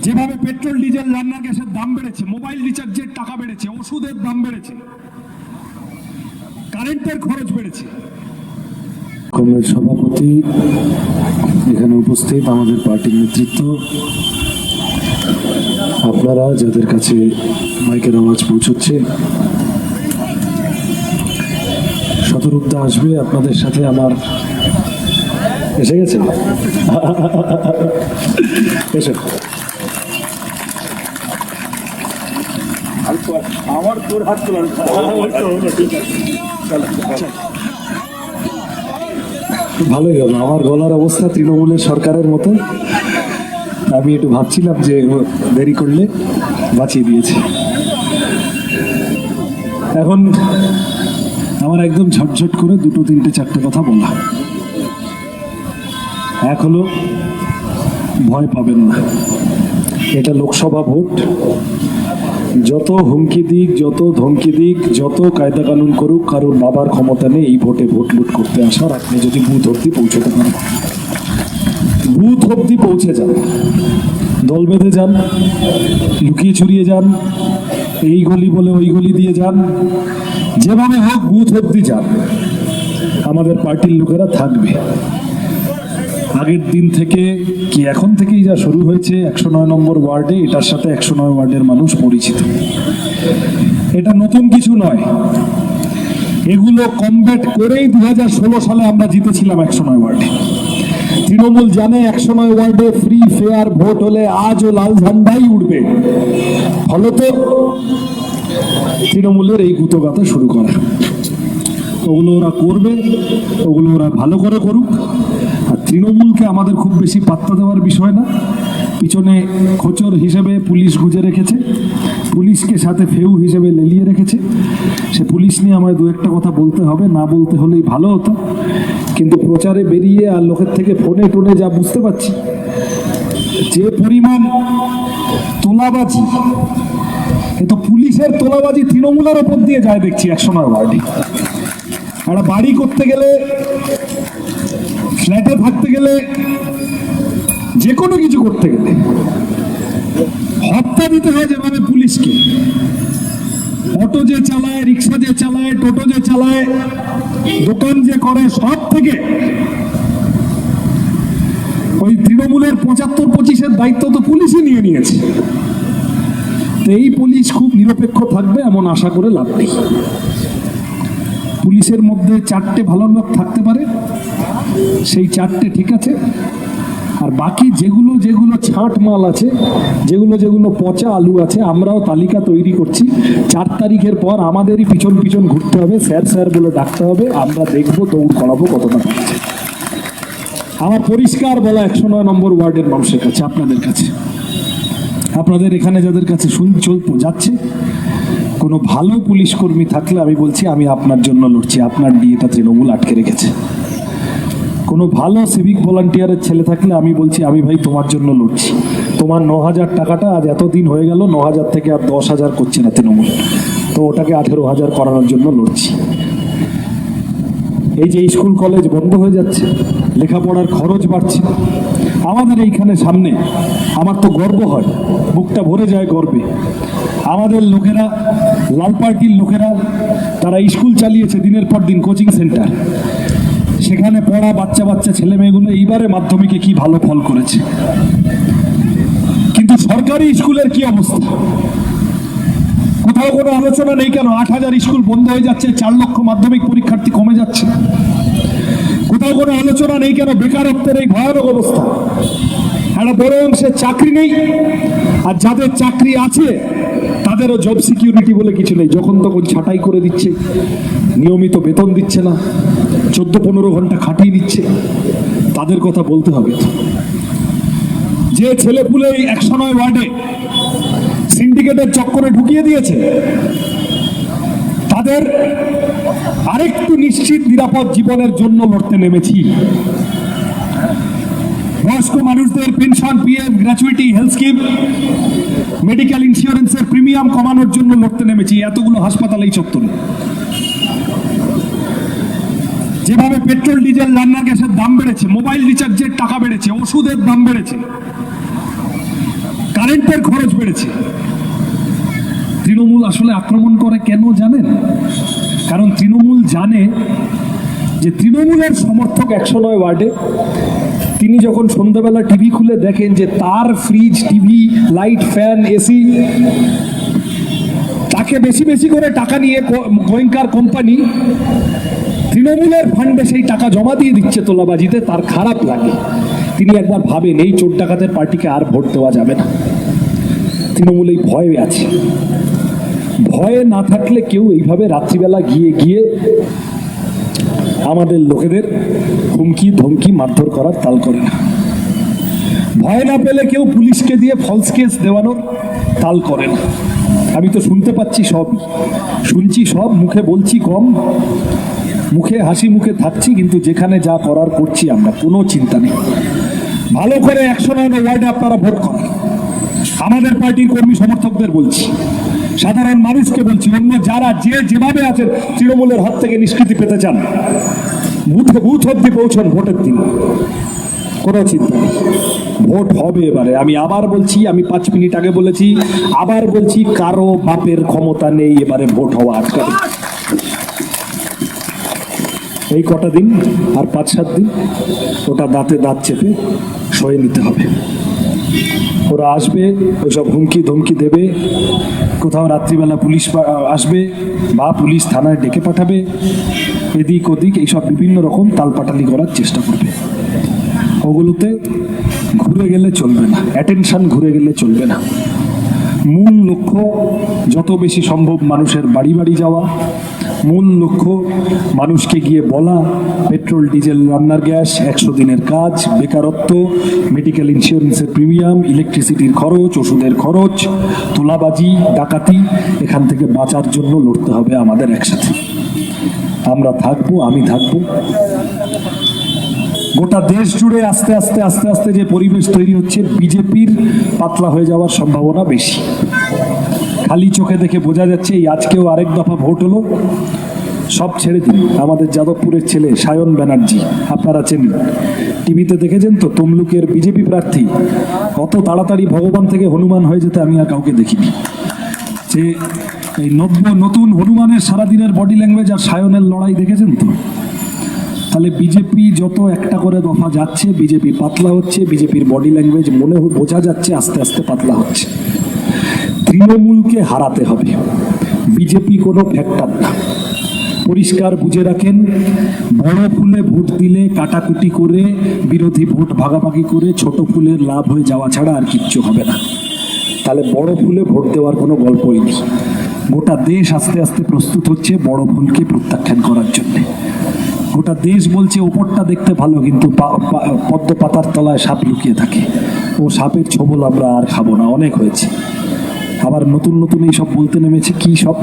যেভাবে petrol diesel রান্নার গ্যাসের দাম বেড়েছে, মোবাইল রিচার্জের টাকা বেড়েছে, ওষুধের দাম বেড়েছে, কারেন্টের খরচ বেড়েছে। কংগ্রেস সভাপতি, এখানে উপস্থিত আমাদের পার্টির নেতৃত্ব, আপনারা যাদের কাছে মাইকের আওয়াজ পৌঁছচ্ছে, শতরূপদা আসবে আপনাদের সাথে। আমার এসে গেছে, এসে আমার তোর হাত তোলার ভালোই হলো। আমার গলার অবস্থা তৃণমূলের সরকারের মতো। আমি একটু ভাবছিলাম যে দেরি করলে বাঁচিয়ে দিয়েছে। এখন আমার একদম ঝটঝট করে দুটো তিনটে চারটে কথা বলা। এক হলো, ভয় পাবেন না, এটা লোকসভা ভোট। যত হুমকি দিক, যত ধমকি দিক, যত কায়দা কানুন করুক, কারোর বাবার ক্ষমতা নেই এই ভোটে ভোট লুট করতে আসার। আপনি যদি বুথ অব্দি পৌঁছতে পারেন, বুথ অব্দি পৌঁছে যান, দল বেঁধে যান, লুকিয়ে ছড়িয়ে যান, এই গলি বলে ওই গলি দিয়ে যান, যেভাবে হোক বুথ অব্দি যান, আমাদের পার্টির লোকেরা থাকবে। আগের দিন থেকে কি এখন থেকেই যা শুরু হয়েছে 109 নম্বর ওয়ার্ডে, এটার সাথে 109 ওয়ার্ডের মানুষ পরিচিত। এটা নতুন কিছু নয়, এগুলো কমব্যাট করেই 2016 সালে আমরা জিতেছিলাম 109 ওয়ার্ডে। তৃণমূল জানে 109 ওয়ার্ডে ফ্রি ফেয়ার ভোট হলে আজও লাল ঝান্ডাই উঠবে। ফলত তৃণমূলের এই গুতগাথা শুরু করা, ওগুলো ওরা করবে, ওগুলো ওরা ভালো করে করুক। আর তৃণমূলকে আমাদের খুব বেশি পাত্তা দেওয়ার বিষয় না। পিছনে খোঁচর হিসেবে পুলিশ গুজে রেখেছে, পুলিশকে সাথে ফেউ হিসেবে লেলিয়ে রেখেছে। সে পুলিশ নিয়ে আমায় দু একটা কথা বলতে হবে, না বলতে হলেই ভালো হতো। কিন্তু প্রচারে বেরিয়ে আর লোকের থেকে ফোনে টোনে যা বুঝতে পারছি, যে পরিমাণ তোলাবাজি, এ তো পুলিশের তোলাবাজি তৃণমূলের ওপর দিয়ে যায় দেখছি 109 ওয়ার্ডে। একটা বাড়ি করতে গেলে, ফ্ল্যাটে থাকতে গেলে, যে কোনো কিছু করতে গেলে হত্যা দিতে হয় যেভাবে পুলিশকে। অটো যে চালায়, রিক্সা যে চালায়, টোটো যে চালায়, দোকান যে করে, সব থেকে ওই তৃণমূলের 75-25-এর দায়িত্ব তো পুলিশই নিয়ে নিয়েছে। তো এই পুলিশ খুব নিরপেক্ষ থাকবে এমন আশা করে লাভ নেই। পুলিশের মধ্যে 4টে ভালো লোক থাকতে পারে, সেই 4টে ঠিক আছে। আর বাকি যেগুলো যেগুলো ছাঁট মাল আছে, যেগুলো যেগুলো পচা আলু আছে, আমরাও তালিকা তৈরি করছি। 4 তারিখের পর আমাদেরই পিছন পিছন ঘুরতে হবে, স্যার স্যার বলে ডাকতে হবে, আমরা দেখবো দৌড় করাবো কতটা পারছে। আমার পরিষ্কার বলা 109 নম্বর ওয়ার্ডের মানুষের কাছে, আপনাদের কাছে, আপনাদের এখানে যাদের কাছে যাচ্ছে, কোনো ভালো পুলিশ কর্মী থাকলে আমি বলছি আমি আপনার জন্য লড়ছি, আপনার ডিএটা তৃণমূল আটকে রেখেছে। কোনো ভালো সিভিক ভলান্টিয়ারের ছেলে থাকলে আমি বলছি আমি ভাই তোমার জন্য লড়ছি। তোমার 9,000 টাকাটা আজ এতদিন হয়ে গেল, 9,000 থেকে আর 10,000 করছে না তৃণমূল, তো ওটাকে 18,000 করানোর জন্য লড়ছি। এই যে স্কুল কলেজ বন্ধ হয়ে যাচ্ছে, লেখাপড়ার খরচ বাড়ছে, আমাদের এইখানে সামনে আমার তো গর্ব হয়, বুকটা ভরে যায় গর্বে। আমাদের লোকেরা, লাল পার্টির লোকেরা, তারা স্কুল চালিয়েছে দিনের পর দিন, কোচিং সেন্টার, সেখানে পড়া বাচ্চা বাচ্চা ছেলে মেয়েগুলো এইবারে মাধ্যমিকে কি ভালো ফল করেছে। কিন্তু সরকারি স্কুলের কি অবস্থা? কোথাও কোনো আলোচনা নেই কেন? 8,000 স্কুল বন্ধ হয়ে যাচ্ছে, 4 লক্ষ মাধ্যমিক পরীক্ষার্থী কমে যাচ্ছে। কোথাও কোনো আলোচনা নেই কেন বেকারত্বের এই ভয়ানক অবস্থা? একটা বড় অংশের চাকরি নেই, আর যাদের চাকরি আছে তাদেরও জব সিকিউরিটি বলে কিছু নেই। যখন তখন ছাঁটাই করে দিচ্ছে, নিয়মিত বেতন দিচ্ছে না, 14-15 ঘন্টা খাটিয়ে দিচ্ছে। তাদের কথা বলতে হবে। যে ছেলেপুলে 109 ওয়ার্ডে সিন্ডিকেটের চক্করে ঢুকিয়ে দিয়েছে, তাদের আরেকটু নিশ্চিত নিরাপদ জীবনের জন্য লড়তে নেমেছি। বয়স্ক মানুষদের pension, PF, gratuity, health scheme, medical ইন্স্যুরেন্সের প্রিমিয়াম কমানোর জন্য লড়তে নেমেছি। এতগুলো হাসপাতাল এই চত্বরে। যেভাবে পেট্রোল ডিজেল রান্নার গ্যাসের দাম বেড়েছে, মোবাইল রিচার্জের টাকা বেড়েছে, ওষুধের দাম বেড়েছে, কারেন্ট কারেন্টের খরচ বেড়েছে। তৃণমূল আসলে আক্রমণ করে কেন জানেন? কারণ তৃণমূল জানে যে তৃণমূলের সমর্থক 109 ওয়ার্ডে তিনি যখন সন্ধ্যাবেলা টিভি খুলে দেখেন যে তার fridge, TV, light, fan, AC, তাকে বেশি বেশি করে টাকা নিয়ে গোয়েঙ্কার কোম্পানি তৃণমূলের ফান্ডে সেই টাকা জমা দিয়ে দিচ্ছে তোলাবাজিতে, তার খারাপ লাগে। তিনি একবার ভাবেন এই চোর ডাকাতের পার্টিকে আর ভোট দেওয়া যাবে না। তৃণমূল এই ভয়ে আছে। ভয়ে না থাকলে কেউ এইভাবে রাত্রিবেলা গিয়ে গিয়ে আমাদের লোকেদের হুমকি ধমকি মারধর করার তাল করে না। ভয় না পেলে কেউ পুলিশকে দিয়ে ফলস কেস দেওয়ানোর তাল করে না। আমি তো শুনতে পাচ্ছি, সব শুনছি, সব মুখে বলছি কম, মুখে হাসি মুখে থাকছি, কিন্তু যেখানে যা করার করছি আমরা, কোনো চিন্তা নেই। ভালো করে 109 ওয়ার্ডে আপনারা ভোট করেন। আমাদের পার্টির কর্মী সমর্থকদের বলছি, সাধারণ মানুষকে বলছি, অন্য যারা যেভাবে আছেন তৃণমূলের হাত থেকে নিষ্কৃতি পেতে চান, বুথ অব্দি পৌঁছন ভোটের দিন, কোনো চিন্তা নেই, ভোট হবে এবারে। আমি আবার বলছি, আমি 5 মিনিট আগে বলেছি, আবার বলছি, কারো বাপের ক্ষমতা নেই এবারে ভোট হওয়া আটকাবে। এই কটা দিন আর 5-7 দিন ওটা দাঁতে দাঁত চেপে সয়ে নিতে হবে। ওরা আসবে, ওইসব হুমকি ধমকি দেবে, কোথাও রাত্রিবেলা পুলিশ আসবে বা পুলিশ থানায় ডেকে পাঠাবে, এদিক ওদিক এইসব বিভিন্ন রকম তালপাটালি করার চেষ্টা করবে। ওগুলোতে ঘুরে গেলে চলবে না, অ্যাটেনশন ঘুরে গেলে চলবে না। মূল লক্ষ্য যত বেশি সম্ভব মানুষের বাড়ি বাড়ি যাওয়া, মূল লক্ষ্য মানুষকে গিয়ে বলা পেট্রোল ডিজেল রান্নার গ্যাস 100 দিনের কাজ, বেকারত্ব, মেডিকেল ইন্স্যুরেন্সের প্রিমিয়াম, ইলেকট্রিসিটির খরচ, ওষুধের খরচ, তোলাবাজি, ডাকাতি, এখান থেকে বাঁচার জন্য লড়তে হবে আমাদের একসাথে। আমরা থাকবো, আমি থাকবো। গোটা দেশ জুড়ে আস্তে আস্তে আস্তে আস্তে যে পরিবেশ তৈরি হচ্ছে, বিজেপির পাতলা হয়ে যাওয়ার সম্ভাবনা বেশি। খালি চোখে দেখে বোঝা যাচ্ছে, এই আজকেও আরেক দফা ভোট হলো, সব ছেড়ে দিন। আমাদের যাদবপুরের ছেলে সায়ন ব্যানার্জি, আপনারা চেনেন, টিভিতে দেখেছেন তো, তমলুকের বিজেপি প্রার্থী, কত তাড়াতাড়ি ভগবান থেকে হনুমান হয়ে যেতে আমি আর কাউকে দেখিনি। যে এই নতুন হনুমানের সারাদিনের বডি ল্যাঙ্গুয়েজ আর সায়নের লড়াই দেখেছেন তো। তাহলে বিজেপি যত একটা করে দফা যাচ্ছে, বিজেপি পাতলা হচ্ছে, বিজেপির বডি ল্যাঙ্গুয়েজ বোঝা যাচ্ছে আস্তে আস্তে পাতলা হচ্ছে। তৃণমূলকে হারাতে হবে, বিজেপি কোনো ফ্যাক্টর না। পরিষ্কার বুঝে রাখেন, বড় ফুলে ভোট দিলে কাটাকুটি করে, বিরোধী ভোট ভাগাভাগি করে ছোট ফুলের লাভ হয়ে যাওয়া ছাড়া আর কিচ্ছু হবে না। তাহলে বড় ফুলে ভোট দেওয়ার কোনো গল্পই নেই। গোটা দেশ আস্তে আস্তে প্রস্তুত হচ্ছে বড় ফুলকে প্রত্যাখ্যান করার জন্যে। গোটা দেশ বলছে ওপরটা দেখতে ভালো, কিন্তু পদ্ম পাতার তলায় সাপ লুকিয়ে থাকে। ও সাপের ছোবল আমরা আর খাবো না, অনেক হয়েছে। আবার নতুন নতুন এইসব বলতে নেমেছে, কি সব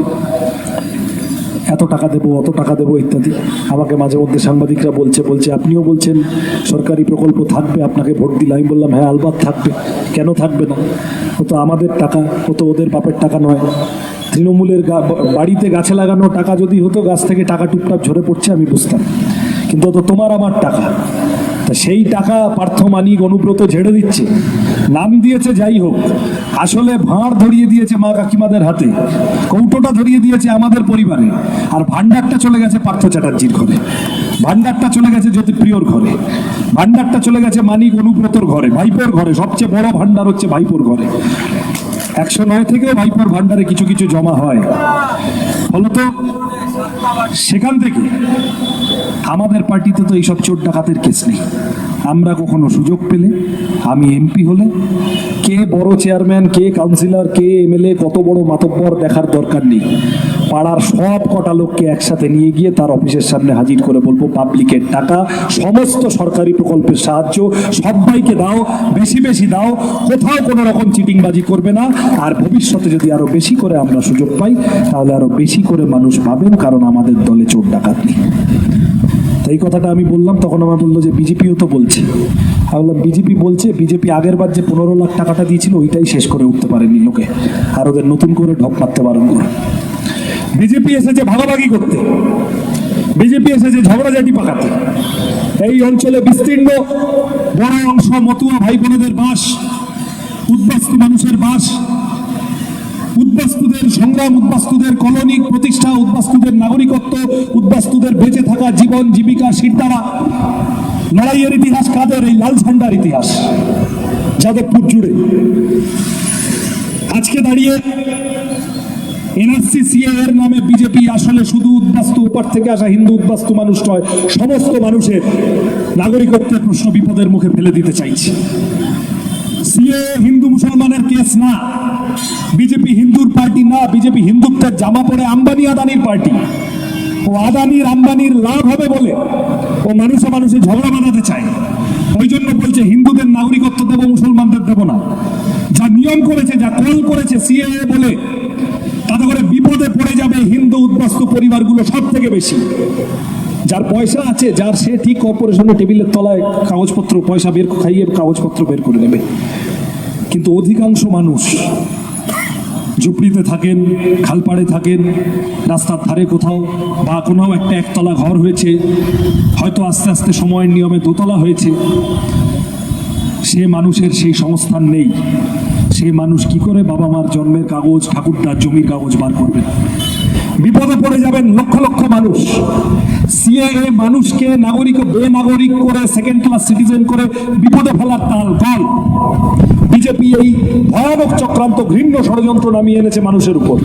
এত টাকা দেবো, অত টাকা দেবো ইত্যাদি। আমাকে মাঝে মধ্যে সাংবাদিকরা বলছে আপনিও বলছেন সরকারি প্রকল্প থাকবে, আপনাকে ভোট দিলে। আমি বললাম হ্যাঁ আলবাত থাকবে, কেন থাকবে না? ও তো আমাদের টাকা, ও তো ওদের বাপের টাকা নয়। তৃণমূলের বাড়িতে গাছে লাগানো টাকা যদি হতো, গাছ থেকে টাকা টুকটাক ঝরে পড়ছে আমি বুঝতাম, কিন্তু তো তোমার আমার টাকা। তা সেই টাকা পার্থ মানিক, অনুব্রত ঝেড়ে দিচ্ছে, নাম দিয়েছে যাই হোক, আসলে ভাঁড় ধরিয়ে দিয়েছে মা কাকিমাদের হাতে, কৌটোটা ধরিয়ে দিয়েছে আমাদের পরিবারে, আর ভান্ডারটা চলে গেছে পার্থ চ্যাটার্জির ঘরে, ভান্ডারটা চলে গেছে জ্যোতিপ্রিয়র ঘরে, ভান্ডারটা চলে গেছে মানিক অনুব্রতর ঘরে, ভাইপোর ঘরে। সবচেয়ে বড় ভান্ডার হচ্ছে ভাইপোর ঘরে। 109 থেকেও ভাইপোর ভান্ডারে কিছু কিছু জমা হয়। ফলত সেখান থেকে আমাদের পার্টিতে তো এইসব চোর ডাকাতের কেস নেই। আমরা কখনো সুযোগ পেলে, আমি এমপি হলে, কে বড় চেয়ারম্যান, কে কাউন্সিলর, কে এমএলএ, কত বড় মাতব্বর দেখার দরকার নেই। পাড়ার সব কটা লোককে একসাথে নিয়ে গিয়ে তার অফিসের সামনে হাজির করে বলবো, পাবলিকের টাকা, সমস্ত সরকারি প্রকল্পের সাহায্য সবাইকে দাও, বেশি বেশি দাও, কোথাও কোনো রকম চিটিংবাজি করবে না। আর ভবিষ্যতে যদি আরো বেশি করে আমরা সুযোগ পাই, তাহলে আরো বেশি করে মানুষ পাবেন, কারণ আমাদের দলে চোর ডাকাত নেই। এই কথাটা আমি বললাম, তখন আমার বললো যে বিজেপিও তো বলছে। আমি বললাম বিজেপি বলছে, বিজেপি আগের বার যে 15 লাখ টাকাটা দিয়েছিল ওইটাই শেষ করে উঠতে পারেনি লোকে, আর ওদের নতুন করে ঢপ মারতে বারণ করে। বিজেপি এসেছে ভাগাভাগি করতে, বিজেপি এসেছে ঝগড়াঝাটি পাকাতে। এই অঞ্চলে বিস্তীর্ণ বড় অংশ মতুয়া ভাই বোনেদের বাস, উদ্বাস্তু মানুষের বাস। সংগ্রাম, উদ্বাস্তুদের কলোনি প্রতিষ্ঠা, উদ্বাস্তুদের নাগরিকত্ব, উদ্বাস্তুদের বেঁচে থাকা জীবন জীবিকা শিরদাঁড়া লড়াইয়ের ইতিহাস কাদের? এই লাল ঝান্ডার ইতিহাস যাদবপুর জুড়ে। আজকে দাঁড়িয়ে এনআরসি সিএ এর নামে বিজেপি আসলে শুধু উদ্বাস্তু উপর থেকে আসা হিন্দু উদ্বাস্তু মানুষ নয়, সমস্ত মানুষের নাগরিকত্বের প্রশ্ন বিপদের মুখে ফেলে দিতে চাইছে। সিএ হিন্দু মুসলমানের কেস না, বিজেপি হিন্দুর পার্টি না, বিজেপি হিন্দুত্বের জামা পরে আম্বানি আদানির পার্টি। ও আদানির আম্বানির লাভ হবে বলে ও মানুষে মানুষে ঝগড়া বাঁধাতে চায়। ওই জন্য বলছে হিন্দুদের নাগরিকত্ব দেবো, মুসলমানদের দেবো না। যা নিয়ম করেছে, যা কল করেছে সিএএ বলে, তাতে করে বিপদে পড়ে যাবে হিন্দু উদ্বাস্তু পরিবারগুলো সব থেকে বেশি। যার পয়সা আছে, যার সে ঠিক কর্পোরেশনের টেবিলের তলায় কাগজপত্র পয়সা বের খাইয়ে কাগজপত্র বের করে নেবে। কিন্তু অধিকাংশ মানুষ ঝুপড়িতে থাকেন, খালপাড়ে থাকেন, রাস্তার ধারে কোথাও বা কোনো একটা একতলা ঘর হয়েছে, হয়তো আস্তে আস্তে সময়ের নিয়মে দোতলা হয়েছে, সে মানুষের সেই সংস্থান নেই। সে মানুষ কি করে বাবা মার জন্মের কাগজ, ঠাকুরদার জমির কাগজ বার করবেন? বিপদে পড়ে যাবেন লক্ষ লক্ষ মানুষ। সিএএ মানুষকে নাগরিক বেনাগরিক করে, সেকেন্ড ক্লাস সিটিজেন করে বিপদে ফেলার তাল গল। বিজেপি এই ভয়ানক চক্রান্ত, ঘৃণ্য ষড়যন্ত্র নামিয়ে এনেছে মানুষের উপর।